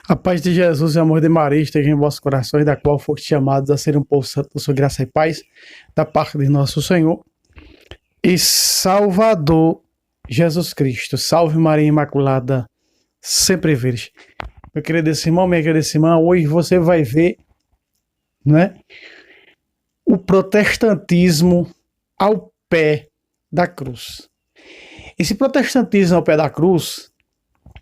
A paz de Jesus e o amor de Maria estejam em vossos corações, da qual fostes chamados a ser um povo santo da sua graça e paz, da parte de nosso Senhor e Salvador Jesus Cristo. Salve Maria Imaculada, sempre virgem. Meu querido irmão, minha querida irmã, hoje você vai ver, né, o protestantismo ao pé da cruz. Esse protestantismo ao pé da cruz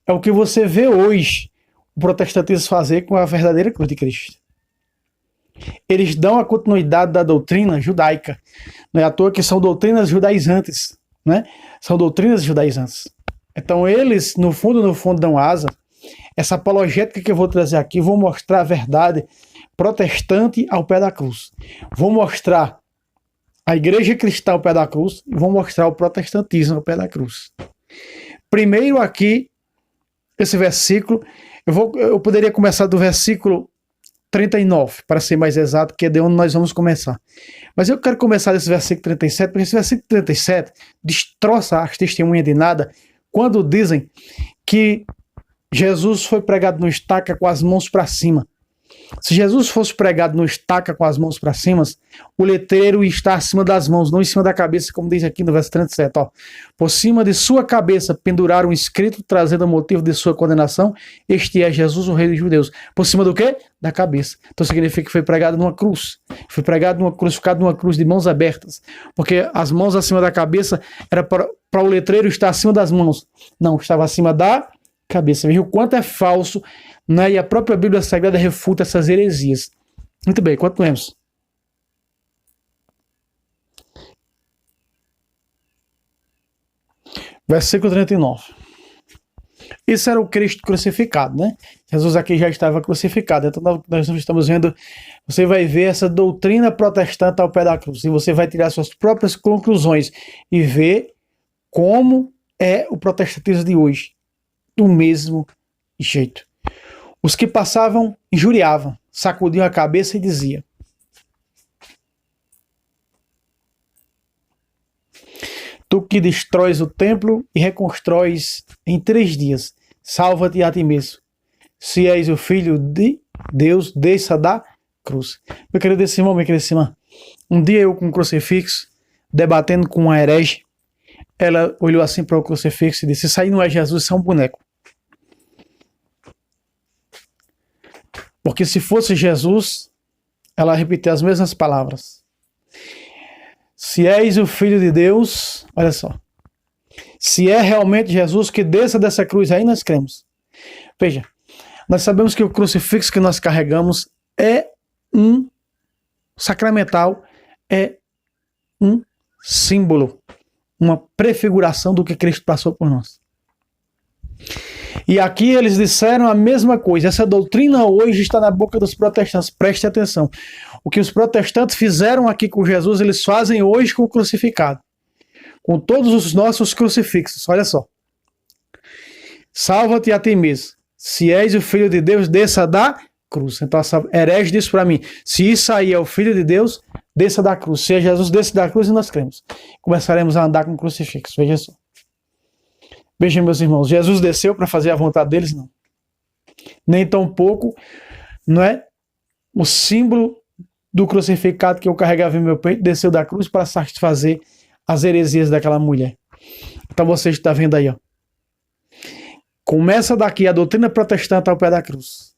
é o que você vê hoje o protestantismo fazer com a verdadeira cruz de Cristo. Eles dão a continuidade da doutrina judaica. Não é à toa que são doutrinas judaizantes, né? São doutrinas judaizantes. Então eles, no fundo, dão asa. Essa apologética que eu vou trazer aqui, vou mostrar a verdade protestante ao pé da cruz. Vou mostrar a igreja cristã ao pé da cruz e vou mostrar o protestantismo ao pé da cruz. Primeiro aqui, esse versículo, eu poderia começar do versículo 39, para ser mais exato, que é de onde nós vamos começar. Mas eu quero começar desse versículo 37, porque esse versículo 37 destroça as testemunhas de nada, quando dizem que Jesus foi pregado no estaca com as mãos para cima. Se Jesus fosse pregado no estaca com as mãos para cima, o letreiro está acima das mãos, não em cima da cabeça, como diz aqui no verso 37. Ó. Por cima de sua cabeça penduraram um escrito trazendo o motivo de sua condenação. Este é Jesus, o Rei dos Judeus. Por cima do quê? Da cabeça. Então significa que foi pregado numa cruz. Foi pregado crucificado numa cruz de mãos abertas. Porque as mãos acima da cabeça era para o letreiro estar acima das mãos. Não, estava acima da cabeça. Veja o quanto é falso, né? E a própria Bíblia Sagrada refuta essas heresias. Muito bem, continuemos. Versículo 39. Isso era o Cristo crucificado, né? Jesus aqui já estava crucificado. Então nós estamos vendo, você vai ver essa doutrina protestante ao pé da cruz. E você vai tirar suas próprias conclusões e ver como é o protestantismo de hoje. Do mesmo jeito. Os que passavam injuriavam, sacudiam a cabeça e diziam: tu que destróis o templo e reconstróis em 3 dias, salva-te a ti mesmo. Se és o Filho de Deus, desça da cruz. Meu querido irmão, minha querida irmã, um dia eu com um crucifixo, debatendo com uma herege, ela olhou assim para o crucifixo e disse: isso aí não é Jesus, isso é um boneco. Porque se fosse Jesus, ela repetiu as mesmas palavras. Se és o Filho de Deus, olha só. Se é realmente Jesus, que desça dessa cruz aí, nós cremos. Veja, nós sabemos que o crucifixo que nós carregamos é um sacramental, é um símbolo, uma prefiguração do que Cristo passou por nós. E aqui eles disseram a mesma coisa. Essa doutrina hoje está na boca dos protestantes. Preste atenção. O que os protestantes fizeram aqui com Jesus, eles fazem hoje com o crucificado. Com todos os nossos crucifixos. Olha só. Salva-te a ti mesmo. Se és o Filho de Deus, desça da cruz. Então essa herege disse para mim: se isso aí é o Filho de Deus, desça da cruz. Se é Jesus, desça da cruz, e nós cremos. Começaremos a andar com o crucifixo. Veja só. Vejam, meus irmãos, Jesus desceu para fazer a vontade deles? Não. Nem tão pouco, não é? O símbolo do crucificado que eu carregava em meu peito desceu da cruz para satisfazer as heresias daquela mulher. Então você está vendo aí, ó. Começa daqui a doutrina protestante ao pé da cruz.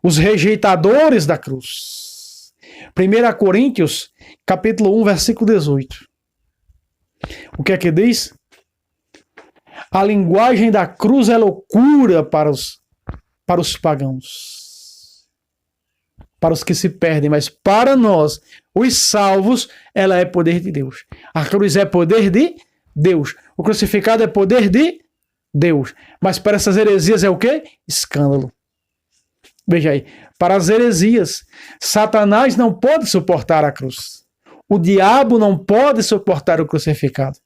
Os rejeitadores da cruz. 1 Coríntios, capítulo 1, versículo 18. O que é que diz? A linguagem da cruz é loucura para os pagãos, para os que se perdem, mas para nós, os salvos, ela é poder de Deus. A cruz é poder de Deus. O crucificado é poder de Deus. Mas para essas heresias é o quê? Escândalo. Veja aí. Para as heresias, Satanás não pode suportar a cruz. O diabo não pode suportar o crucificado.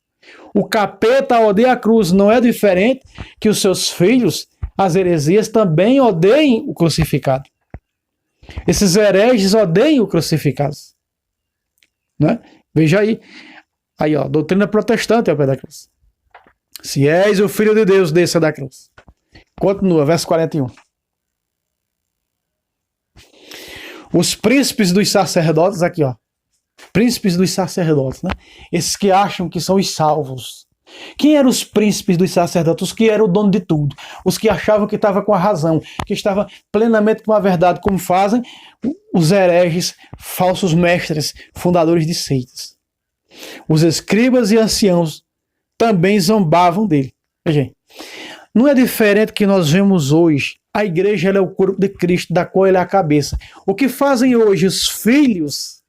O capeta odeia a cruz. Não é diferente que os seus filhos, as heresias, também odeiem o crucificado. Esses hereges odeiam o crucificado. Né? Veja aí. Aí, ó, doutrina protestante ao pé da cruz. Se és o Filho de Deus, desça da cruz. Continua, verso 41. Os príncipes dos sacerdotes, aqui ó, príncipes dos sacerdotes, né? Esses que acham que são os salvos. Quem eram os príncipes dos sacerdotes? Os que eram o dono de tudo. Os que achavam que estava com a razão, que estava plenamente com a verdade, como fazem os hereges, falsos mestres, fundadores de seitas. Os escribas e anciãos também zombavam dele. Veja, não é diferente que nós vemos hoje. A igreja ela é o corpo de Cristo, da qual ele é a cabeça. O que fazem hoje os filhos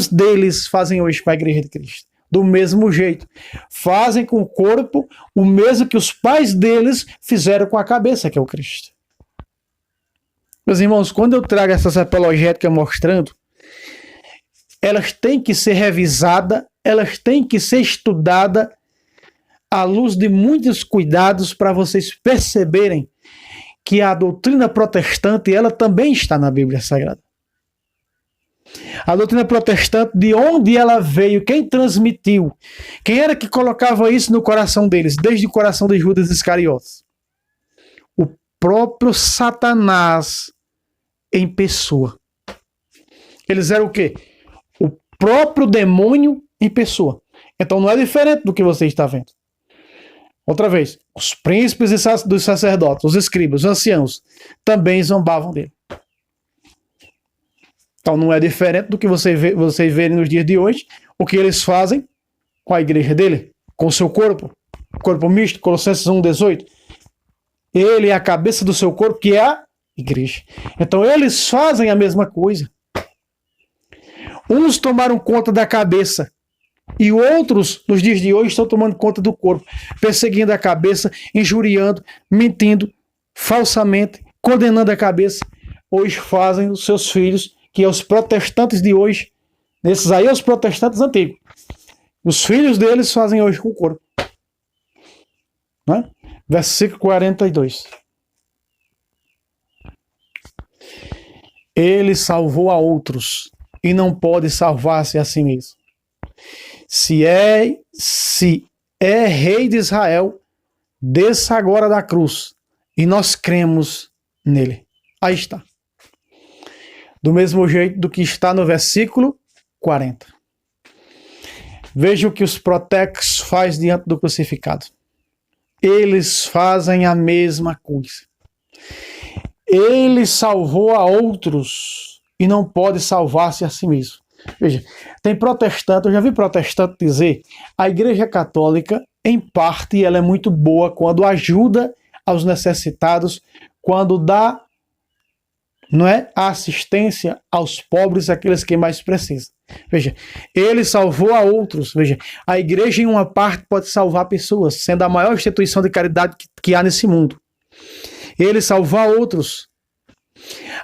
deles fazem hoje com a igreja de Cristo. Do mesmo jeito. Fazem com o corpo o mesmo que os pais deles fizeram com a cabeça, que é o Cristo. Meus irmãos, quando eu trago essas apologéticas mostrando, elas têm que ser revisadas, elas têm que ser estudadas à luz de muitos cuidados para vocês perceberem que a doutrina protestante ela também está na Bíblia Sagrada. A doutrina protestante, de onde ela veio, quem transmitiu, quem era que colocava isso no coração deles, desde o coração de Judas Iscariotes? O próprio Satanás em pessoa. Eles eram o quê? O próprio demônio em pessoa. Então não é diferente do que você está vendo. Outra vez, os príncipes dos sacerdotes, os escribas, os anciãos, também zombavam dele. Então não é diferente do que vocês verem nos dias de hoje, o que eles fazem com a igreja dele, com o seu corpo misto, Colossenses 1,18. Ele é a cabeça do seu corpo, que é a igreja. Então eles fazem a mesma coisa. Uns tomaram conta da cabeça e outros, nos dias de hoje, estão tomando conta do corpo, perseguindo a cabeça, injuriando, mentindo, falsamente, condenando a cabeça. Hoje fazem os seus filhos, que é os protestantes de hoje, esses aí é os protestantes antigos. Os filhos deles fazem hoje com o corpo. Né? Versículo 42. Ele salvou a outros e não pode salvar-se a si mesmo. Se é rei de Israel, desça agora da cruz e nós cremos nele. Aí está. Do mesmo jeito do que está no versículo 40. Veja o que os protex faz diante do crucificado. Eles fazem a mesma coisa. Ele salvou a outros e não pode salvar-se a si mesmo. Veja, tem protestante, eu já vi protestante dizer, a Igreja Católica, em parte, ela é muito boa quando ajuda aos necessitados, quando dá, não é, a assistência aos pobres, aqueles que mais precisam. Veja, ele salvou a outros. Veja, a igreja em uma parte pode salvar pessoas, sendo a maior instituição de caridade que há nesse mundo. Ele salvou a outros.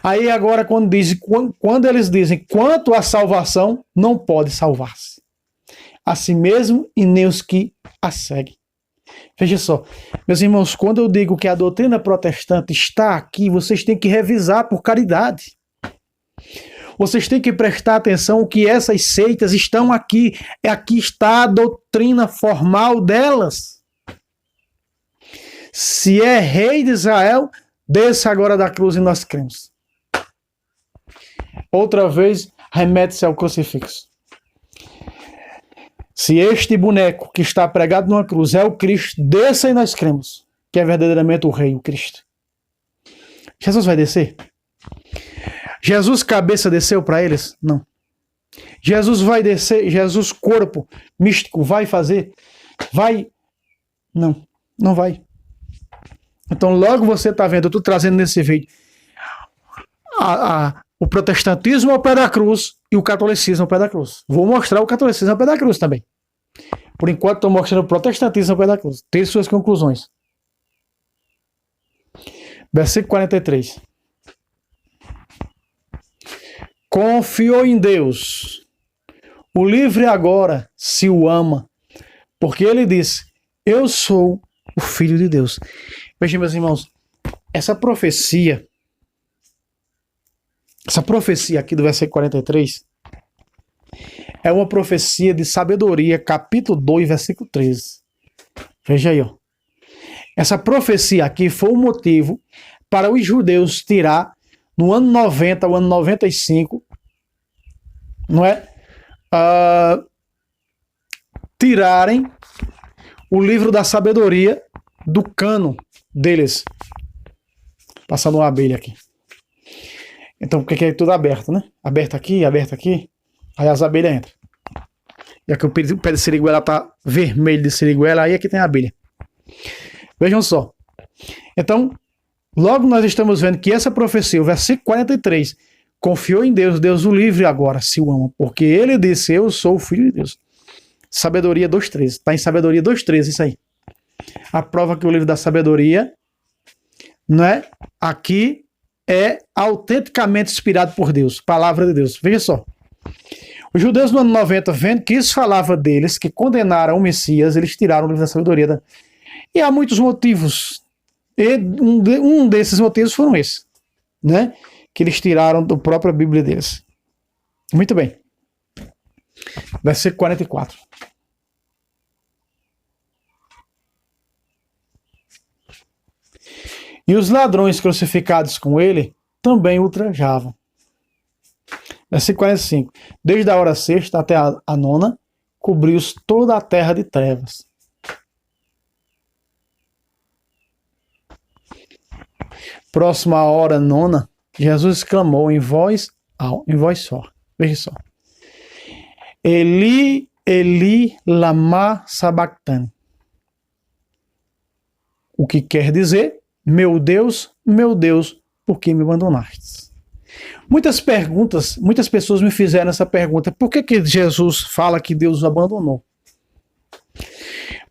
Aí agora quando eles dizem quanto à salvação, não pode salvar-se a si mesmo e nem os que a seguem. Veja só, meus irmãos, quando eu digo que a doutrina protestante está aqui, vocês têm que revisar por caridade. Vocês têm que prestar atenção que essas seitas estão aqui. Aqui está a doutrina formal delas. Se é rei de Israel, desça agora da cruz e nós cremos. Outra vez, remete-se ao crucifixo. Se este boneco que está pregado numa cruz é o Cristo, desça e nós cremos que é verdadeiramente o Rei, o Cristo. Jesus vai descer? Jesus cabeça desceu para eles? Não. Jesus vai descer, Jesus corpo místico vai fazer? Vai? Não, não vai. Então logo você está vendo, eu estou trazendo nesse vídeo o protestantismo ao pé da cruz e o catolicismo ao pé da cruz. Vou mostrar o catolicismo ao pé da cruz também. Por enquanto estou mostrando o protestantismo ao pé da cruz. Tem suas conclusões. Versículo 43. Confiou em Deus. O livre agora se o ama, porque ele disse, eu sou o Filho de Deus. Vejam, meus irmãos, essa profecia aqui do versículo 43 é uma profecia de sabedoria, capítulo 2, versículo 13. Veja aí, ó. Essa profecia aqui foi o motivo para os judeus tirar no ano 90, o ano 95, não é? Tirarem o livro da sabedoria do cano deles. Passando uma abelha aqui. Então, porque é tudo aberto, né? Aberto aqui. Aí as abelhas entram. E aqui o pé de siriguela tá vermelho de siriguela, aí aqui tem a abelha. Vejam só. Então, logo nós estamos vendo que essa profecia, o versículo 43, confiou em Deus, Deus o livre agora, se o ama, porque ele disse, eu sou o filho de Deus. Sabedoria 2.13, está em Sabedoria 2.13 isso aí. A prova que o livro da sabedoria, não é? Aqui é autenticamente inspirado por Deus, palavra de Deus. Veja só. Os judeus no ano 90, vendo que isso falava deles, que condenaram o Messias, eles tiraram o livro da sabedoria. E há muitos motivos. E um desses motivos foram esses, né? Que eles tiraram da própria Bíblia deles. Muito bem. Versículo 44. E os ladrões crucificados com ele também ultrajavam. Versículo 45. Desde a hora sexta até a nona, cobriu-se toda a terra de trevas. Próxima à hora nona, Jesus exclamou em voz só. Veja só. Eli, Eli, lama sabachthani. O que quer dizer, meu Deus, por que me abandonaste? Muitas pessoas me fizeram essa pergunta. Por que Jesus fala que Deus o abandonou?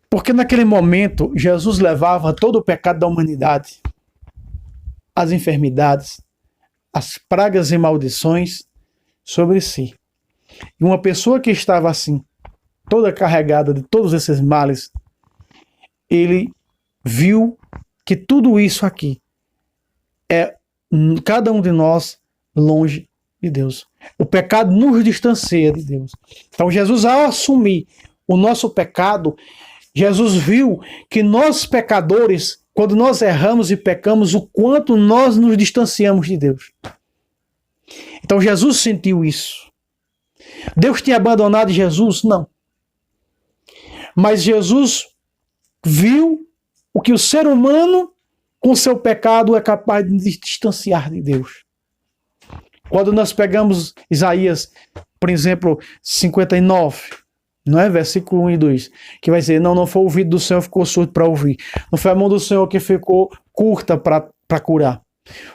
Porque naquele momento, Jesus levava todo o pecado da humanidade, as enfermidades, as pragas e maldições sobre si. E uma pessoa que estava assim, toda carregada de todos esses males, ele viu que tudo isso aqui é cada um de nós longe de Deus. O pecado nos distancia de Deus. Então Jesus, ao assumir o nosso pecado, Jesus viu que nós pecadores, quando nós erramos e pecamos, o quanto nós nos distanciamos de Deus. Então Jesus sentiu isso. Deus tinha abandonado Jesus? Não. Mas Jesus viu o que o ser humano, com seu pecado, é capaz de distanciar de Deus. Quando nós pegamos Isaías, por exemplo, 59, não é? Versículo 1 e 2, que vai dizer, não foi o ouvido do Senhor, ficou surdo para ouvir. Não foi a mão do Senhor que ficou curta para curar.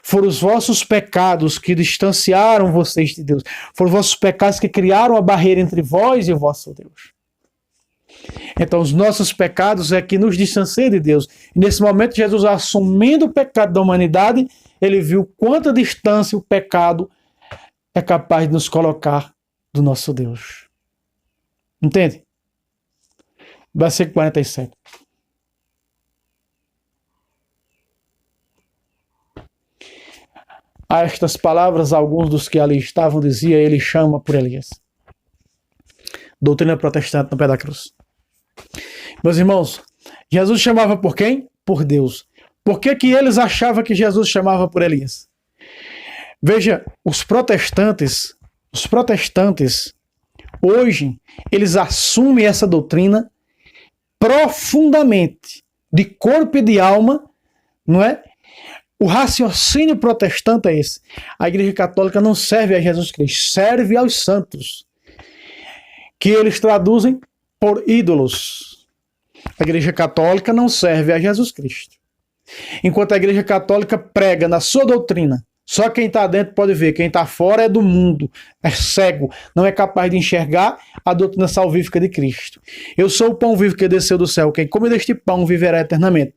Foram os vossos pecados que distanciaram vocês de Deus. Foram os vossos pecados que criaram a barreira entre vós e o vosso Deus. Então, os nossos pecados é que nos distanciam de Deus. E nesse momento, Jesus, assumindo o pecado da humanidade, ele viu quanta distância o pecado é capaz de nos colocar do nosso Deus. Entende? Versículo 47. A estas palavras, alguns dos que ali estavam diziam, ele chama por Elias. Doutrina protestante no pé da cruz. Meus irmãos, Jesus chamava por quem? Por Deus. Por que eles achavam que Jesus chamava por Elias? Veja, os protestantes, hoje, eles assumem essa doutrina profundamente, de corpo e de alma, não é? O raciocínio protestante é esse. A Igreja Católica não serve a Jesus Cristo, serve aos santos, que eles traduzem por ídolos. A Igreja Católica não serve a Jesus Cristo. Enquanto a Igreja Católica prega na sua doutrina, só quem está dentro pode ver, quem está fora é do mundo, é cego, não é capaz de enxergar a doutrina salvífica de Cristo. Eu sou o pão vivo que desceu do céu, quem come deste pão viverá eternamente.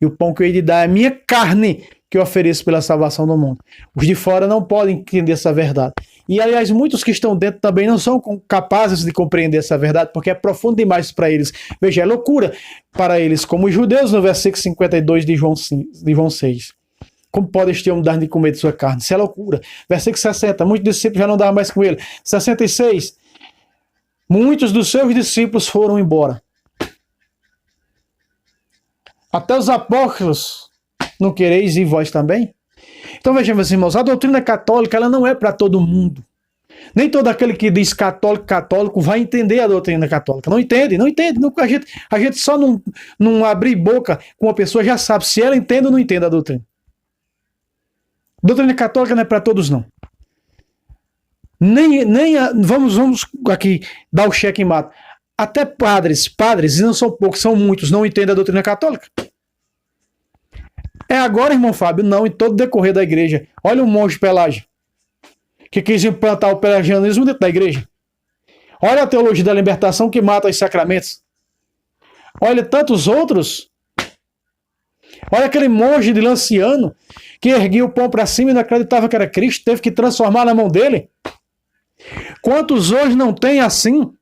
E o pão que eu hei de dar é a minha carne, que eu ofereço pela salvação do mundo. Os de fora não podem entender essa verdade. E, aliás, muitos que estão dentro também não são capazes de compreender essa verdade, porque é profundo demais para eles. Veja, é loucura para eles, como os judeus no versículo 52 de João 6. Como pode este homem dar de comer de sua carne? Isso é loucura. Versículo 60, muitos discípulos já não davam mais com ele. 66, muitos dos seus discípulos foram embora. Até os apóstolos não quereis e vós também? Então vejamos, irmãos, a doutrina católica ela não é para todo mundo. Nem todo aquele que diz católico vai entender a doutrina católica. Não entende. A gente só não abrir boca com uma pessoa já sabe se ela entende ou não entende a doutrina. A doutrina católica não é para todos, não. Vamos aqui dar o cheque em mate. Até padres, e não são poucos, são muitos, não entendem a doutrina católica. É agora, irmão Fábio, não, em todo o decorrer da igreja. Olha o monge Pelágio, que quis implantar o pelagianismo dentro da igreja. Olha a teologia da libertação que mata os sacramentos. Olha tantos outros. Olha aquele monge de Lanciano que erguia o pão para cima e não acreditava que era Cristo, teve que transformar na mão dele. Quantos hoje não tem assim?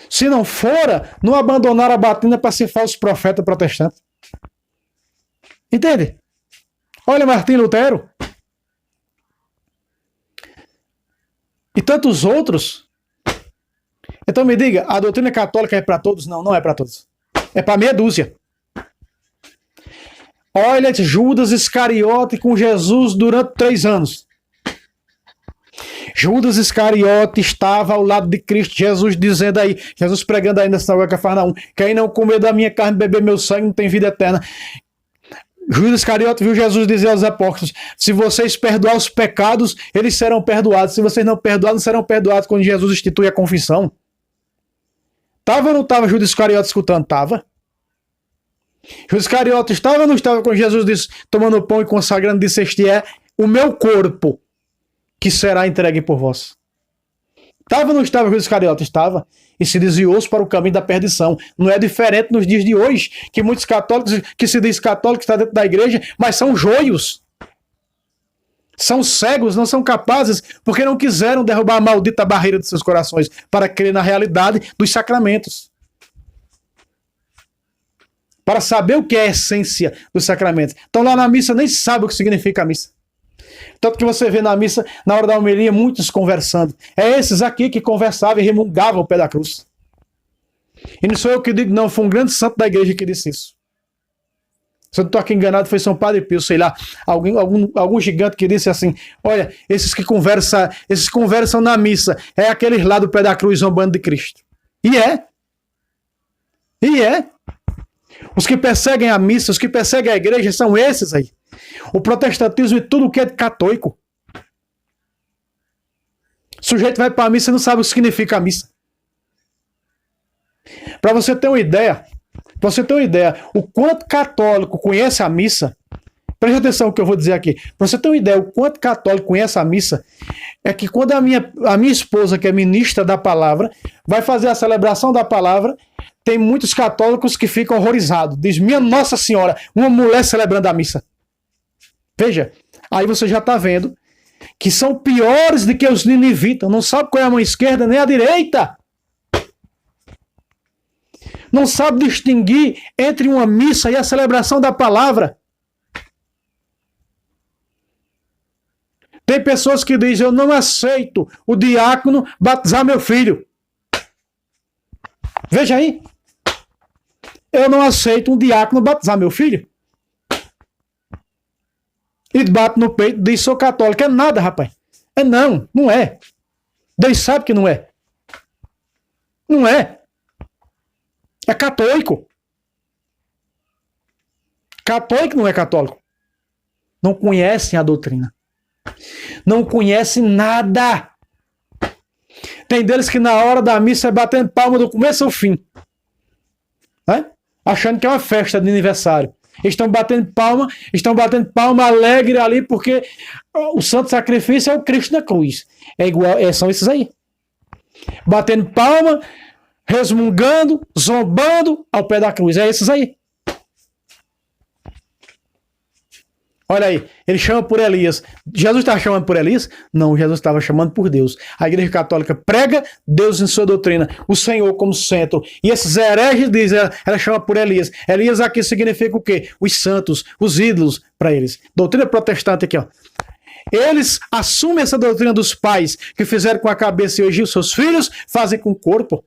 Se não fora, não abandonaram a batina para ser falso profeta protestante. Entende? Olha Martim Lutero. E tantos outros. Então me diga, a doutrina católica é para todos? Não, não é para todos. É para meia dúzia. Olha Judas Iscariote com Jesus durante 3 anos. Judas Iscariote estava ao lado de Cristo, Jesus dizendo aí, Jesus pregando aí na sinagoga de Cafarnaum, quem não comer da minha carne e beber meu sangue não tem vida eterna. Judas Iscariote viu Jesus dizer aos apóstolos, se vocês perdoar os pecados, eles serão perdoados. Se vocês não perdoar, não serão perdoados quando Jesus institui a confissão. Estava ou não estava Judas Iscariote escutando? Estava. Judas Iscariote estava ou não estava quando Jesus disse, tomando o pão e consagrando, disse, este é o meu corpo que será entregue por vós. Estava ou não estava Judas Iscariote? Estava. E se desviou-se para o caminho da perdição. Não é diferente nos dias de hoje, que muitos católicos, que se diz católico, está dentro da igreja, mas são joios. São cegos, não são capazes, porque não quiseram derrubar a maldita barreira de seus corações para crer na realidade dos sacramentos. Para saber o que é a essência dos sacramentos. Então lá na missa nem sabe o que significa a missa. Tanto que você vê na missa, na hora da homilia, muitos conversando. É esses aqui que conversavam e remungavam o pé da cruz. E não sou eu que digo, não, foi um grande santo da igreja que disse isso. Se eu não estou aqui enganado, foi São Padre Pio, sei lá, algum gigante que disse assim, olha, esses conversam na missa, é aqueles lá do pé da cruz zombando de Cristo. E é. Os que perseguem a missa, os que perseguem a igreja são esses aí. O protestantismo e tudo o que é católico. O sujeito vai para a missa e não sabe o que significa a missa. Para você ter uma ideia, o quanto católico conhece a missa, preste atenção no que eu vou dizer aqui. Para você ter uma ideia, o quanto católico conhece a missa, é que quando a minha esposa, que é ministra da palavra, vai fazer a celebração da palavra, tem muitos católicos que ficam horrorizados. Diz, minha Nossa Senhora, uma mulher celebrando a missa. Veja, aí você já está vendo que são piores do que os ninivitas. Não sabe qual é a mão esquerda nem a direita. Não sabe distinguir entre uma missa e a celebração da palavra. Tem pessoas que dizem, eu não aceito o diácono batizar meu filho. Veja aí. Eu não aceito um diácono batizar meu filho. E bate no peito, diz, sou católico. É nada, rapaz. É não, não é. Deus sabe que não é. Não é. É católico. Católico não é católico. Não conhecem a doutrina. Não conhecem nada. Tem deles que na hora da missa é batendo palma do começo ao fim. Achando que é uma festa de aniversário. Estão batendo palma alegre ali, porque o santo sacrifício é o Cristo na cruz. É igual, são esses aí. Batendo palma, resmungando, zombando ao pé da cruz. É esses aí. Olha aí, ele chama por Elias. Jesus estava chamando por Elias? Não, Jesus estava chamando por Deus. A Igreja Católica prega Deus em sua doutrina, o Senhor como centro. E esses hereges dizem, ela chama por Elias. Elias aqui significa o quê? Os santos, os ídolos para eles. Doutrina protestante aqui, ó. Eles assumem essa doutrina dos pais que fizeram com a cabeça e hoje os seus filhos fazem com o corpo.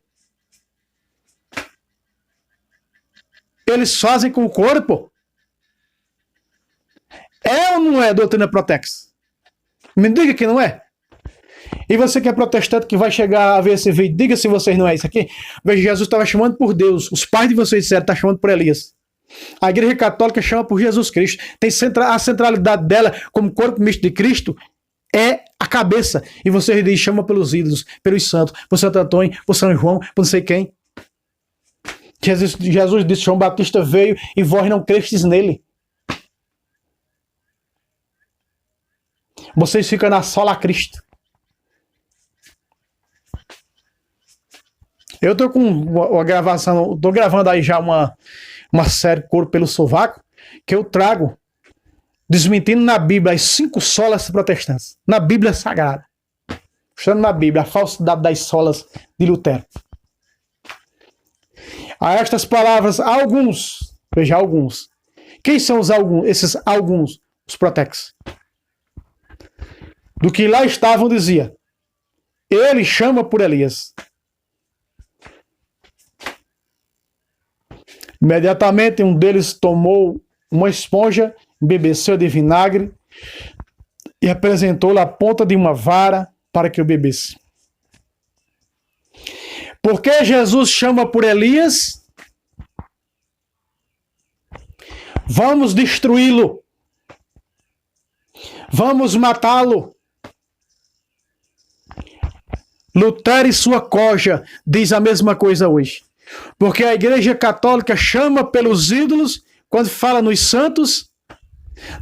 Eles fazem com o corpo. É ou não é doutrina protex? Me diga que não é. E você que é protestante, que vai chegar a ver esse vídeo, diga se vocês não é isso aqui. Veja, Jesus estava chamando por Deus. Os pais de vocês disseram, está chamando por Elias. A Igreja Católica chama por Jesus Cristo. A centralidade dela como corpo misto de Cristo é a cabeça. E vocês dizem, chama pelos ídolos, pelos santos, por Santo Antônio, por São João, por não sei quem. Jesus disse, João Batista veio e vós não crestes nele. Vocês ficam na sola Cristo. Eu tô com uma gravação, tô gravando aí já uma série Corpo pelo Sovaco, que eu trago desmentindo na Bíblia as 5 solas protestantes. Na Bíblia Sagrada. Mostrando na Bíblia a falsidade das solas de Lutero. A estas palavras, alguns, veja, alguns. Quem são os alguns? Esses alguns, os protex. Do que lá estavam dizia, ele chama por Elias. Imediatamente um deles tomou uma esponja, embebeceu de vinagre e apresentou-lhe a ponta de uma vara para que o bebesse. Por que Jesus chama por Elias? Vamos destruí-lo. Vamos matá-lo. Lutero e sua coja diz a mesma coisa hoje. Porque a Igreja Católica chama pelos ídolos, quando fala nos santos,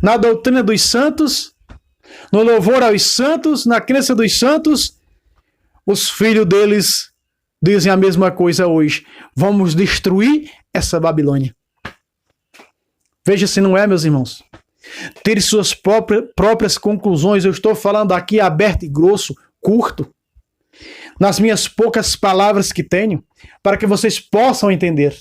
na doutrina dos santos, no louvor aos santos, na crença dos santos, os filhos deles dizem a mesma coisa hoje. Vamos destruir essa Babilônia. Veja se não é, meus irmãos. Tire suas próprias conclusões. Eu estou falando aqui aberto e grosso, curto, nas minhas poucas palavras que tenho, para que vocês possam entender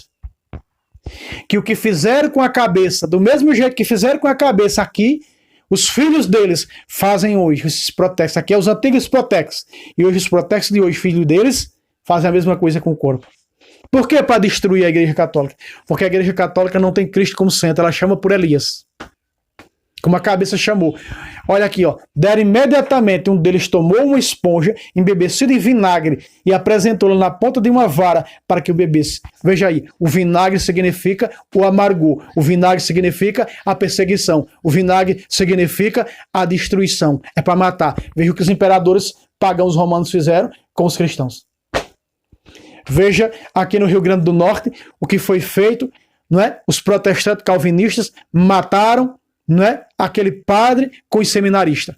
que o que fizeram com a cabeça, do mesmo jeito que fizeram com a cabeça aqui, os filhos deles fazem hoje, esses protex. Aqui é os antigos protex. E hoje os protex de hoje, filhos deles, fazem a mesma coisa com o corpo. Por que para destruir a Igreja Católica? Porque a Igreja Católica não tem Cristo como centro, ela chama por Elias. Como a cabeça chamou. Olha aqui, ó. Deram imediatamente, um deles tomou uma esponja, embebecida em vinagre, e apresentou-la na ponta de uma vara para que o bebesse. Veja aí, o vinagre significa o amargor. O vinagre significa a perseguição. O vinagre significa a destruição. É para matar. Veja o que os imperadores pagãos romanos fizeram com os cristãos. Veja aqui no Rio Grande do Norte o que foi feito, não é? Os protestantes calvinistas mataram, não é, aquele padre com os seminaristas.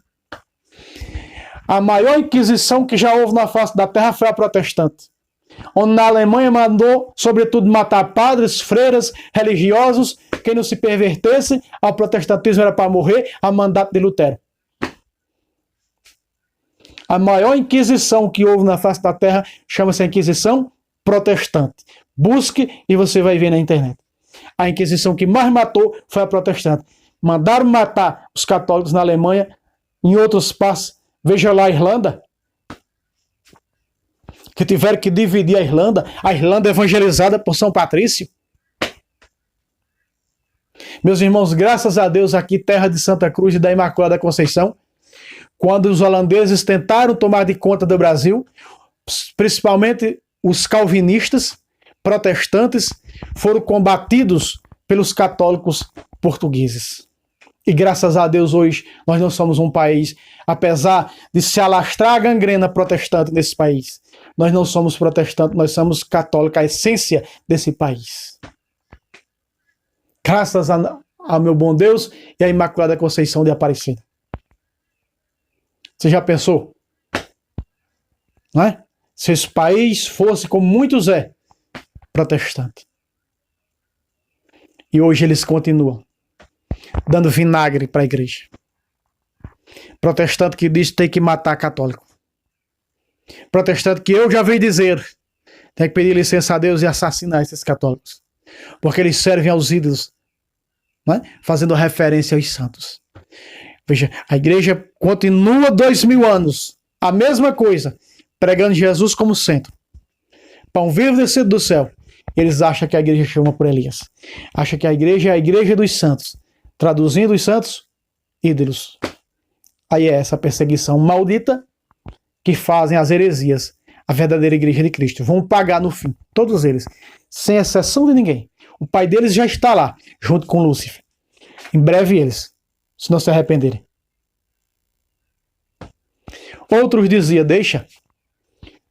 A maior inquisição que já houve na face da terra foi a protestante, onde na Alemanha mandou, sobretudo, matar padres, freiras, religiosos, quem não se pervertesse ao protestantismo era para morrer, a mandato de Lutero. A maior inquisição que houve na face da terra chama-se a Inquisição Protestante. Busque e você vai ver na internet. A Inquisição que mais matou foi a protestante. Mandaram matar os católicos na Alemanha, em outros espaços. Veja lá a Irlanda, que tiveram que dividir a Irlanda evangelizada por São Patrício. Meus irmãos, graças a Deus, aqui, terra de Santa Cruz e da Imaculada Conceição, quando os holandeses tentaram tomar de conta do Brasil, principalmente os calvinistas, protestantes, foram combatidos pelos católicos portugueses. E graças a Deus hoje nós não somos um país, apesar de se alastrar a gangrena protestante nesse país, nós não somos protestantes, nós somos católicos, a essência desse país. Graças ao meu bom Deus e à Imaculada Conceição de Aparecida. Você já pensou? Não é? Se esse país fosse, como muitos protestante. E hoje eles continuam dando vinagre para a igreja. Protestante que diz que tem que matar católico. Protestante que eu já vi dizer tem que pedir licença a Deus e assassinar esses católicos. Porque eles servem aos ídolos, não é? Fazendo referência aos santos. Veja, a igreja continua 2000 anos, a mesma coisa, pregando Jesus como centro. Pão vivo descido do céu. Eles acham que a igreja chama por Elias. Acham que a igreja é a igreja dos santos. Traduzindo os santos, ídolos. Aí é essa perseguição maldita que fazem as heresias, a verdadeira igreja de Cristo. Vão pagar no fim, todos eles, sem exceção de ninguém. O pai deles já está lá, junto com Lúcifer. Em breve eles, se não se arrependerem. Outros diziam, deixa,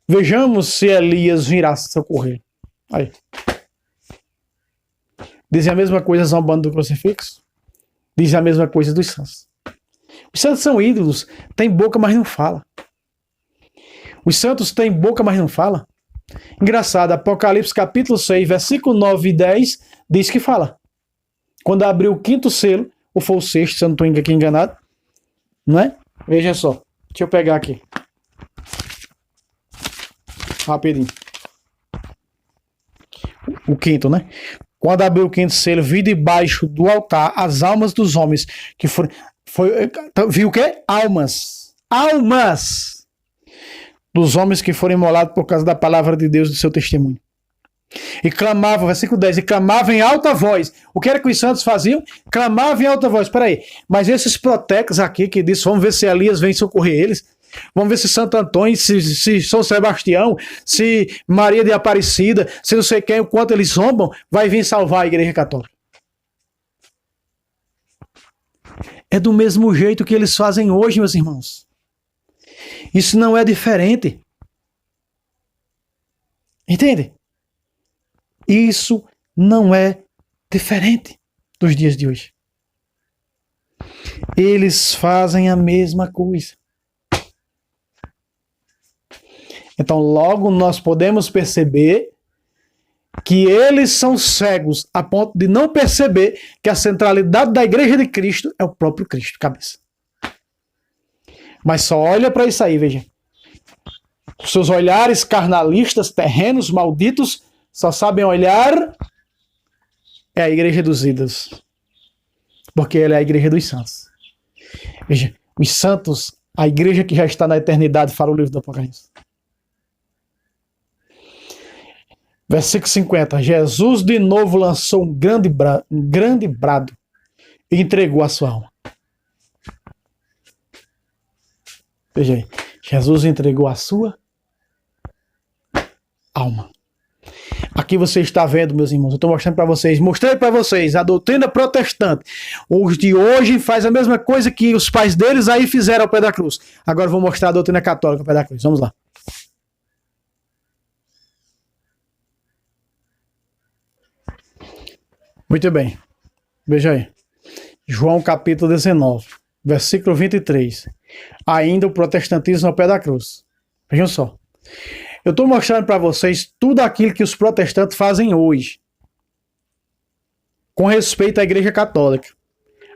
vejamos se Elias virá socorrer. Aí. Dizem a mesma coisa zombando do crucifixo. Dizem a mesma coisa dos santos. Os santos são ídolos, têm boca, mas não fala. Os santos têm boca, mas não fala. Engraçado, Apocalipse capítulo 6, versículo 9 e 10, diz que fala. Quando abriu o quinto selo, ou foi o sexto, se eu não estou aqui enganado, não é? Veja só, deixa eu pegar aqui. Rapidinho. O quinto, né? Quando abriu o quinto selo, vi debaixo do altar as almas dos homens que foram... viu o quê? Almas. Almas dos homens que foram imolados por causa da palavra de Deus e do seu testemunho. E clamavam, versículo 10, e clamavam em alta voz. O que era que os santos faziam? Clamavam em alta voz. Peraí, mas esses protectos aqui que diz, vamos ver se Elias vem socorrer eles. Vamos ver se Santo Antônio, se São Sebastião, se Maria de Aparecida, se não sei quem, o quanto eles zombam, vai vir salvar a Igreja Católica. É do mesmo jeito que eles fazem hoje, meus irmãos. Isso não é diferente. Entende? Isso não é diferente dos dias de hoje. Eles fazem a mesma coisa. Então, logo nós podemos perceber que eles são cegos a ponto de não perceber que a centralidade da Igreja de Cristo é o próprio Cristo, cabeça. Mas só olha para isso aí, veja. Os seus olhares carnalistas, terrenos, malditos, só sabem olhar é a Igreja dos ídolos. Porque ela é a Igreja dos santos. Veja, os santos, a Igreja que já está na eternidade, fala o livro do Apocalipse. Versículo 50. Jesus de novo lançou um grande brado e entregou a sua alma. Veja aí. Jesus entregou a sua alma. Aqui você está vendo, meus irmãos, eu estou mostrando para vocês, mostrei para vocês a doutrina protestante. Os de hoje faz a mesma coisa que os pais deles aí fizeram ao pé da cruz. Agora eu vou mostrar a doutrina católica ao pé da cruz. Vamos lá. Muito bem. Veja aí. João capítulo 19, versículo 23. Ainda o protestantismo ao pé da cruz. Vejam só. Eu estou mostrando para vocês tudo aquilo que os protestantes fazem hoje com respeito à Igreja Católica,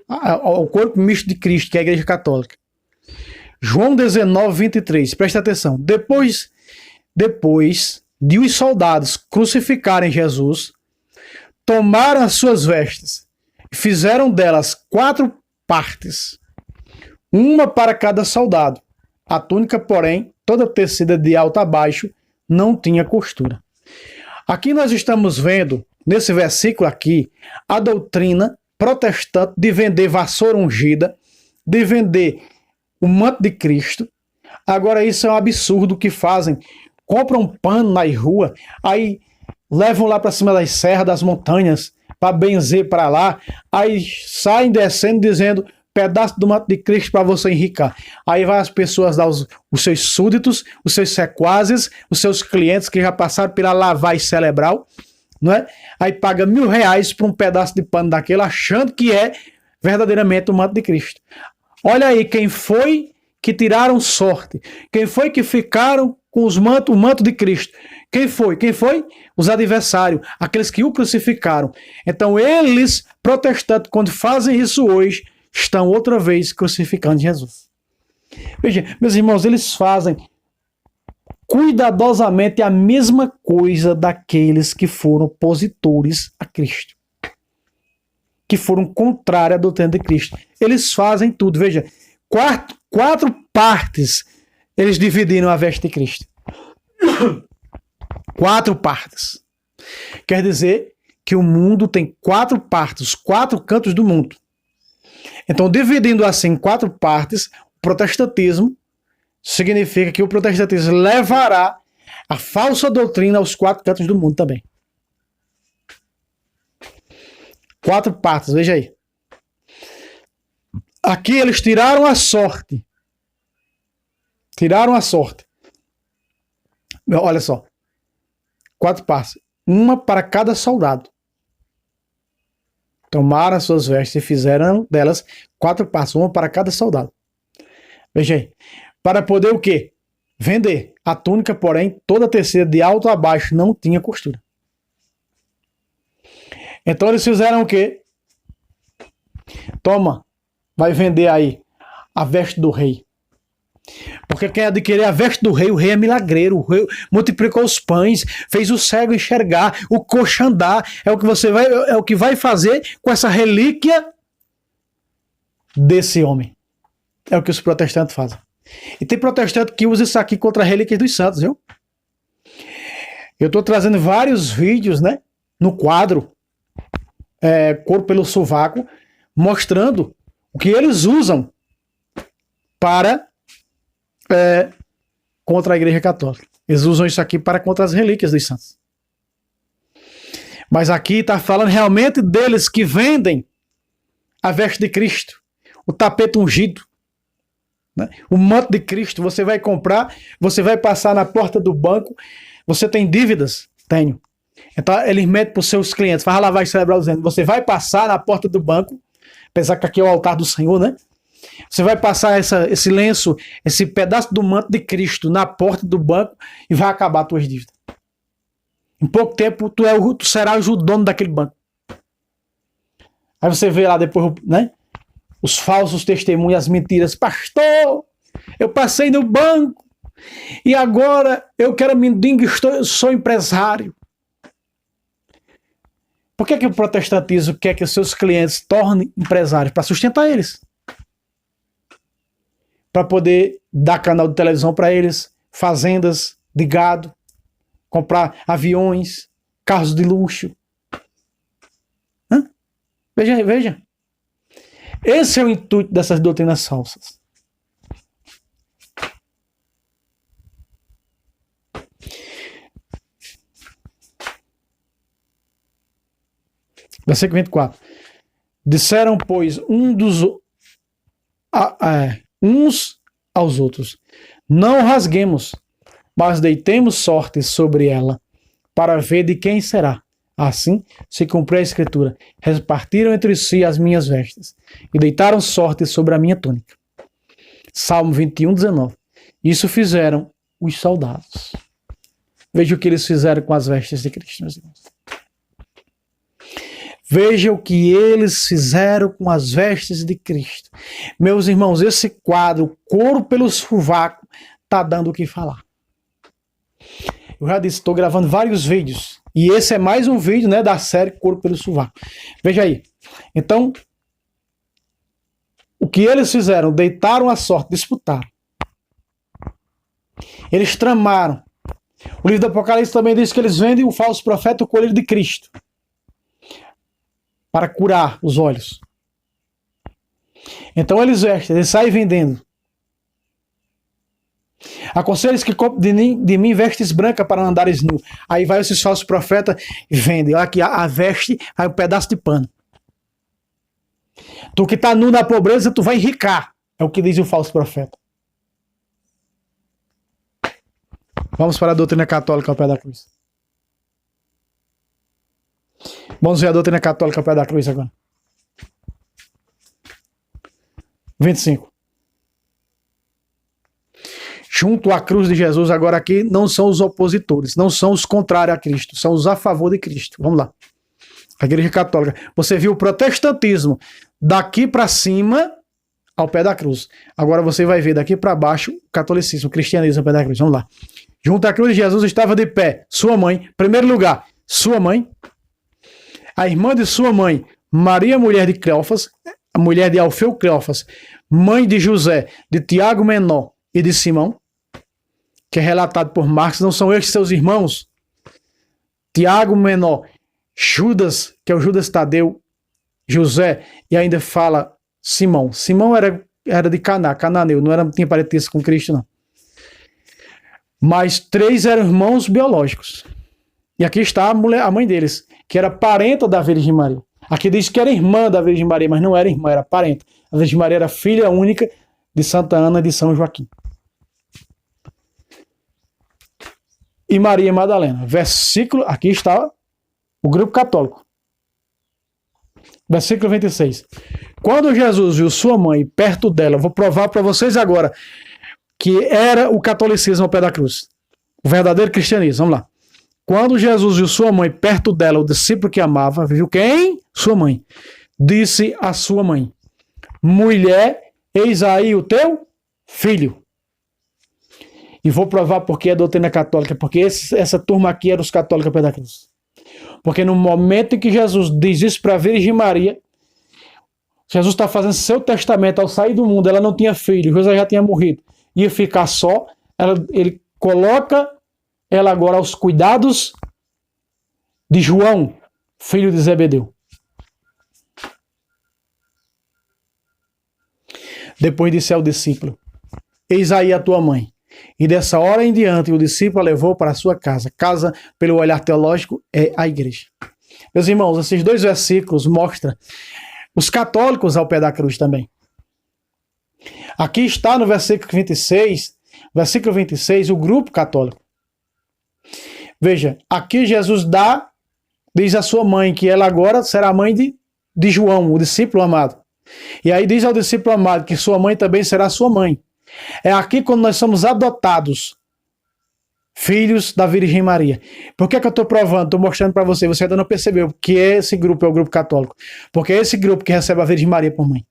ao corpo misto de Cristo, que é a Igreja Católica. João 19, 23. Presta atenção. Depois de os soldados crucificarem Jesus, tomaram as suas vestes e fizeram delas 4 partes, uma para cada soldado. A túnica, porém, toda tecida de alto a baixo, não tinha costura. Aqui nós estamos vendo, nesse versículo aqui, a doutrina protestante de vender vassoura ungida, de vender o manto de Cristo. Agora isso é um absurdo que fazem. Compram um pano na rua, aí levam lá para cima das serras, das montanhas, para benzer para lá, aí saem descendo dizendo pedaço do manto de Cristo para você enricar. Aí vai as pessoas dar os seus súditos, os seus sequazes, os seus clientes que já passaram pela lavagem cerebral, não é? Aí paga R$1.000 por um pedaço de pano daquele, achando que é verdadeiramente o manto de Cristo. Olha aí quem foi que tiraram sorte, quem foi que ficaram com o manto de Cristo. Quem foi? Os adversários, aqueles que o crucificaram. Então eles, protestantes, quando fazem isso hoje, estão outra vez crucificando Jesus. Veja, meus irmãos, eles fazem cuidadosamente a mesma coisa daqueles que foram opositores a Cristo, que foram contrários à doutrina de Cristo. Eles fazem tudo. Veja, 4 partes eles dividiram a veste de Cristo. 4 partes. Quer dizer que o mundo tem 4 partes, 4 cantos do mundo. Então, dividindo assim em 4 partes, o protestantismo significa que o protestantismo levará a falsa doutrina aos 4 cantos do mundo também. 4 partes, veja aí. Aqui eles tiraram a sorte. Tiraram a sorte. Olha só. 4 partes. Uma para cada soldado. Tomaram as suas vestes e fizeram delas 4 partes. Uma para cada soldado. Veja aí. Para poder o quê? Vender. A túnica, porém, toda tecida de alto a baixo, não tinha costura. Então eles fizeram o quê? Toma. Vai vender aí a veste do rei. Porque quem adquirir a veste do rei, o rei é milagreiro, o rei multiplicou os pães, fez o cego enxergar, o coxo andar. É o que vai fazer com essa relíquia desse homem. É o que os protestantes fazem. E tem protestante que usa isso aqui contra relíquias dos santos, viu? Eu estou trazendo vários vídeos, né, no quadro Couro pelo Sovaco, mostrando o que eles usam para contra a Igreja Católica. Eles usam isso aqui para contra as relíquias dos santos. Mas aqui está falando realmente deles que vendem a veste de Cristo, o tapete ungido, né? O manto de Cristo. Você vai comprar, você vai passar na porta do banco. Você tem dívidas? Tenho. Então eles metem para os seus clientes, faz a lavagem cerebral dizendo, você vai passar na porta do banco, apesar que aqui é o altar do Senhor, né? Você vai passar esse lenço, esse pedaço do manto de Cristo na porta do banco e vai acabar as tuas dívidas. Em pouco tempo, tu serás o dono daquele banco. Aí você vê lá depois, né? Os falsos testemunhos, as mentiras. Pastor, eu passei no banco e agora eu quero mendigo, sou empresário. Por que o protestantismo quer que os seus clientes tornem empresários? Para sustentar eles. Para poder dar canal de televisão para eles, fazendas de gado, comprar aviões, carros de luxo. Veja, veja. Esse é o intuito dessas doutrinas falsas. Versículo 24. Disseram, pois, uns aos outros, não rasguemos, mas deitemos sorte sobre ela, para ver de quem será. Assim se cumpriu a escritura. Repartiram entre si as minhas vestes, e deitaram sorte sobre a minha túnica. Salmo 21, 19. Isso fizeram os soldados. Veja o que eles fizeram com as vestes de Cristo, meus irmãos. Veja o que eles fizeram com as vestes de Cristo. Meus irmãos, esse quadro, Couro pelo Sovaco, está dando o que falar. Eu já disse, estou gravando vários vídeos. E esse é mais um vídeo, né, da série Couro pelo Sovaco. Veja aí. Então, o que eles fizeram? Deitaram a sorte, disputaram. Eles tramaram. O livro do Apocalipse também diz que eles vendem o falso profeta, o colírio de Cristo, para curar os olhos. Então eles vestem, eles saem vendendo. Aconselho que comprem de mim vestes brancas para andares nu. Aí vai esses falsos profetas e vendem. Olha aqui, a veste, aí um pedaço de pano. Tu que está nu na pobreza, tu vai enricar. É o que diz o falso profeta. Vamos para a doutrina católica ao pé da cruz. Vamos ver a doutrina católica ao pé da cruz agora. 25. Junto à cruz de Jesus, agora aqui, não são os opositores, não são os contrários a Cristo, são os a favor de Cristo. Vamos lá. A Igreja Católica. Você viu o protestantismo daqui para cima ao pé da cruz. Agora você vai ver daqui para baixo o catolicismo, o cristianismo ao pé da cruz. Vamos lá. Junto à cruz de Jesus estava de pé sua mãe, em primeiro lugar, sua mãe, a irmã de sua mãe, Maria, mulher de Cleófas, a mulher de Alfeu Cleófas, mãe de José, de Tiago Menor e de Simão, que é relatado por Marcos. Não são estes seus irmãos? Tiago Menor, Judas, que é o Judas Tadeu, José, e ainda fala Simão. Simão era de Caná, cananeu, não tinha parentesco com Cristo, não. Mas 3 eram irmãos biológicos. E aqui está a mãe deles, que era parenta da Virgem Maria. Aqui diz que era irmã da Virgem Maria, mas não era irmã, era parenta. A Virgem Maria era filha única de Santa Ana de São Joaquim. E Maria Madalena. Versículo, aqui está o grupo católico. Versículo 26. Quando Jesus viu sua mãe perto dela, vou provar para vocês agora que era o catolicismo ao pé da cruz. O verdadeiro cristianismo. Vamos lá. Quando Jesus viu sua mãe perto dela, o discípulo que amava, viu quem? Sua mãe. Disse a sua mãe: mulher, eis aí o teu filho. E vou provar porque é doutrina católica, porque essa turma aqui era os católicos ao pé da cruz. Porque no momento em que Jesus diz isso para a Virgem Maria, Jesus está fazendo seu testamento ao sair do mundo, ela não tinha filho, José já tinha morrido, ia ficar só, ele coloca ela agora aos cuidados de João, filho de Zebedeu. Depois disse ao discípulo: eis aí a tua mãe. E dessa hora em diante o discípulo a levou para a sua casa. Casa, pelo olhar teológico, é a igreja. Meus irmãos, esses 2 versículos mostram os católicos ao pé da cruz também. Aqui está no versículo 26, o grupo católico. Veja, aqui Jesus diz à sua mãe que ela agora será a mãe de João, o discípulo amado. E aí diz ao discípulo amado que sua mãe também será sua mãe. É aqui quando nós somos adotados, filhos da Virgem Maria. Por que eu estou provando? Estou mostrando para você. Você ainda não percebeu que esse grupo é o grupo católico. Porque é esse grupo que recebe a Virgem Maria por mãe.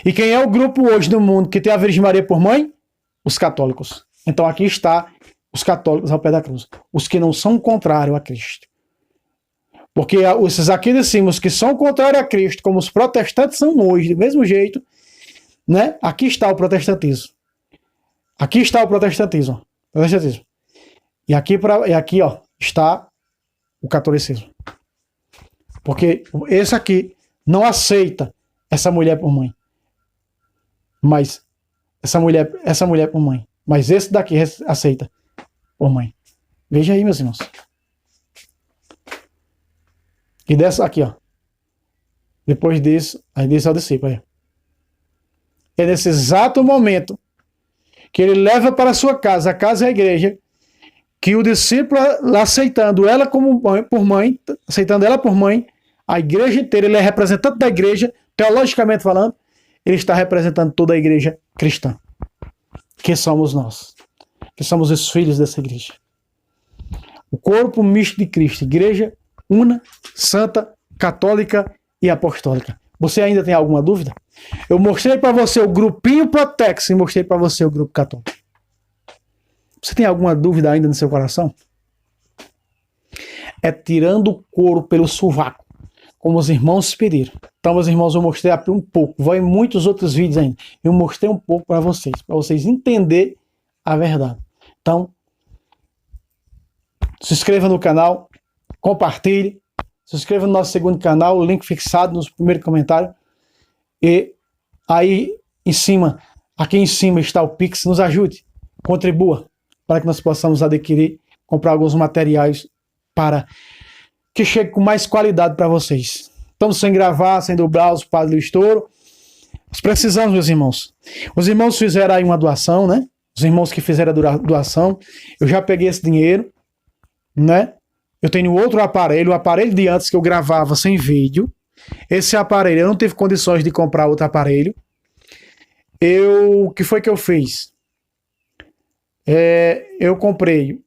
E quem é o grupo hoje no mundo que tem a Virgem Maria por mãe? Os católicos. Então aqui está os católicos ao pé da cruz. Os que não são contrários a Cristo. Porque esses aqui de cima, os que são contrários a Cristo, como os protestantes são hoje, do mesmo jeito, né? Aqui está o protestantismo. Aqui está o protestantismo. E aqui, ó, está o catolicismo. Porque esse aqui não aceita essa mulher por mãe. Mas essa mulher por mãe. Mas esse daqui aceita por mãe. Veja aí, meus irmãos. E dessa aqui, ó. Depois disso, aí disse ao discípulo. Aí. É nesse exato momento que ele leva para a sua casa, a casa é a igreja, que o discípulo, aceitando ela por mãe, aceitando ela por mãe, a igreja inteira, ele é representante da igreja, teologicamente falando, ele está representando toda a igreja cristã, que somos nós, que somos os filhos dessa igreja. O corpo misto de Cristo, igreja una, santa, católica e apostólica. Você ainda tem alguma dúvida? Eu mostrei para você o grupinho Protex e mostrei para você o grupo católico. Você tem alguma dúvida ainda no seu coração? É tirando o couro pelo sovaco, como os irmãos pediram. Então, meus irmãos, eu mostrei um pouco. Vou em muitos outros vídeos ainda. Eu mostrei um pouco para vocês entenderem a verdade. Então, se inscreva no canal, compartilhe, se inscreva no nosso segundo canal, o link fixado no primeiro comentário. E aí em cima, aqui em cima está o Pix, nos ajude, contribua, para que nós possamos adquirir, comprar alguns materiais para que chegue com mais qualidade para vocês. Estamos sem gravar, sem dobrar os padres do estouro. Nós precisamos, meus irmãos. Os irmãos fizeram aí uma doação, né? Os irmãos que fizeram a doação, eu já peguei esse dinheiro, né? Eu tenho outro aparelho, o aparelho de antes que eu gravava sem vídeo. Esse aparelho, eu não tive condições de comprar outro aparelho. O que foi que eu fiz? Eu comprei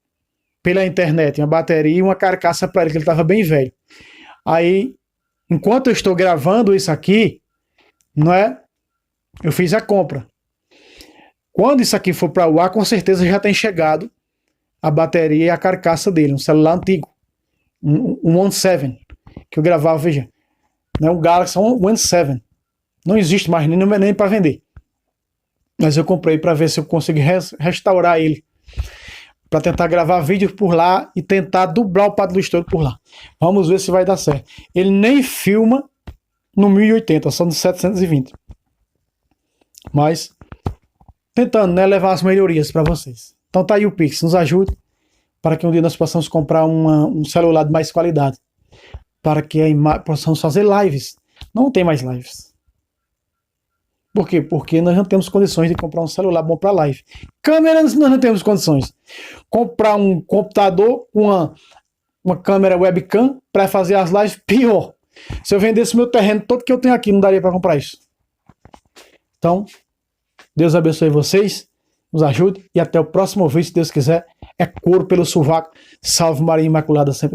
pela internet uma bateria e uma carcaça para ele, que ele estava bem velho. Aí, enquanto eu estou gravando isso aqui, não é? Eu fiz a compra. Quando isso aqui for para o ar, com certeza já tem chegado a bateria e a carcaça dele, um celular antigo, um One 7, que eu gravava, veja, né, um Galaxy One 7, não existe mais nem para vender, mas eu comprei para ver se eu consigo restaurar ele, para tentar gravar vídeos por lá e tentar dublar o Padre do Estouro por lá. Vamos ver se vai dar certo. Ele nem filma no 1080, só no 720. Mas tentando, né, levar as melhorias para vocês. Então tá aí o Pix, nos ajude para que um dia nós possamos comprar um celular de mais qualidade, para que possamos fazer lives. Não tem mais lives. Por quê? Porque nós não temos condições de comprar um celular bom para live. Câmera nós não temos condições. Comprar um computador, uma câmera webcam para fazer as lives, pior. Se eu vendesse meu terreno todo que eu tenho aqui, não daria para comprar isso. Então, Deus abençoe vocês, nos ajude e até o próximo vídeo, se Deus quiser. É couro pelo sovaco. Salve Maria Imaculada sempre.